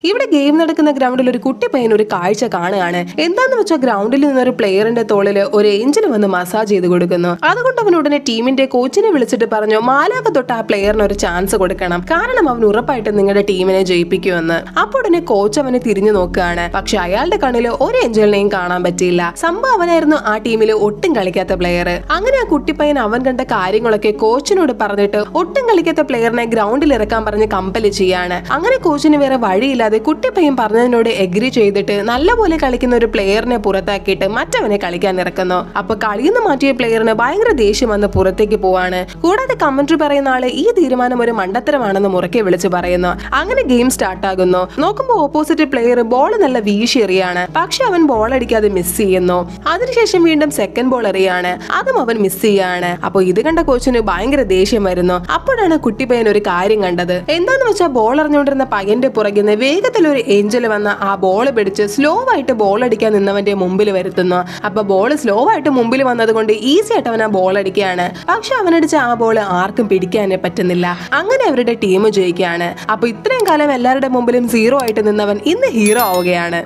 ഇവിടെ ഗെയിം നടക്കുന്ന ഗ്രൗണ്ടിൽ ഒരു കുട്ടി പയ്യൻ ഒരു കാഴ്ച കാണുകയാണ്. എന്താന്ന് വെച്ചാൽ ഗ്രൗണ്ടിൽ നിന്നൊരു പ്ലെയറിന്റെ തോളില് ഒരു ഏഞ്ചൽ വന്ന് മസാജ് ചെയ്ത് കൊടുക്കുന്നു. അതുകൊണ്ട് അവൻ ഉടനെ ടീമിന്റെ കോച്ചിനെ വിളിച്ചിട്ട് പറഞ്ഞു, മാലാക തൊട്ട് ആ പ്ലെയറിന് ഒരു ചാൻസ് കൊടുക്കണം, കാരണം അവൻ ഉറപ്പായിട്ട് നിങ്ങളുടെ ടീമിനെ ജയിപ്പിക്കുമെന്ന്. അപ്പോൾ ഉടനെ കോച്ച് അവനെ തിരിഞ്ഞു നോക്കുകയാണ്. പക്ഷെ അയാളുടെ കണ്ണില് ഒരു ഏഞ്ചലിനെയും കാണാൻ പറ്റിയില്ല. സംഭവം അവനായിരുന്നു ആ ടീമിൽ ഒട്ടും കളിക്കാത്ത പ്ലെയർ. അങ്ങനെ ആ കുട്ടിപ്പയ്യൻ അവൻ കണ്ട കാര്യങ്ങളൊക്കെ കോച്ചിനോട് പറഞ്ഞിട്ട് ഒട്ടും കളിക്കാത്ത പ്ലെയറിനെ ഗ്രൗണ്ടിൽ ഇറക്കാൻ പറഞ്ഞ് കമ്പല് ചെയ്യാണ്. അങ്ങനെ കോച്ചിന് വേറെ വഴിയില്ല. കുട്ടിപ്പയ്യൻ പറഞ്ഞതിനോട് എഗ്രി ചെയ്തിട്ട് നല്ലപോലെ കളിക്കുന്ന ഒരു പ്ലെയറിനെ പുറത്താക്കിയിട്ട് മറ്റവനെ കളിക്കാൻ ഇറക്കുന്നു. അപ്പൊ കളിന്ന് മാറ്റിയ പ്ലെയറിന് ഭയങ്കര ദേഷ്യം വന്ന് പുറത്തേക്ക് പോവാണ്. കൂടാതെ കമന്ററി പറയുന്ന ആള് ഈ തീരുമാനം ഒരു മണ്ടത്തരമാണെന്ന് മുറക്കെ വിളിച്ച് പറയുന്നു. അങ്ങനെ ഗെയിം സ്റ്റാർട്ട് ആകുന്നു. നോക്കുമ്പോൾ ഓപ്പോസിറ്റ് പ്ലെയർ ബോൾ നല്ല വീശി എറിയാണ്. പക്ഷെ അവൻ ബോൾ അടിക്കാതെ മിസ് ചെയ്യുന്നു. അതിനുശേഷം വീണ്ടും സെക്കൻഡ് ബോൾ എറിയാണ്. അതും അവൻ മിസ് ചെയ്യാണ്. അപ്പൊ ഇത് കണ്ട കോച്ചിന് ഭയങ്കര ദേഷ്യം വരുന്നു. അപ്പോഴാണ് കുട്ടിപ്പയ്യൻ ഒരു കാര്യം കണ്ടത്. എന്താന്ന് വെച്ചാൽ ബോൾ എറിഞ്ഞുകൊണ്ടിരുന്ന പയ്യന്റെ പുറകിന്ന് വേഗത്തിൽ ഒരു ഏഞ്ചൽ വന്ന് ആ ബോൾ പിടിച്ച് സ്ലോ ആയിട്ട് ബോൾ അടിക്കാൻ നിന്നവന്റെ മുമ്പിൽ വരുത്തുന്നു. അപ്പൊ ബോൾ സ്ലോ ആയിട്ട് മുമ്പിൽ വന്നത് കൊണ്ട് ഈസി ആയിട്ട് അവൻ ആ ബോൾ അടിക്കുകയാണ്. പക്ഷെ അവനടിച്ച ആ ബോൾ ആർക്കും പിടിക്കാനേ പറ്റുന്നില്ല. അങ്ങനെ അവരുടെ ടീം ജയിക്കുകയാണ്. അപ്പൊ ഇത്രയും കാലം എല്ലാവരുടെ മുമ്പിലും 0 ആയിട്ട് നിന്നവൻ ഇന്ന് ഹീറോ ആവുകയാണ്.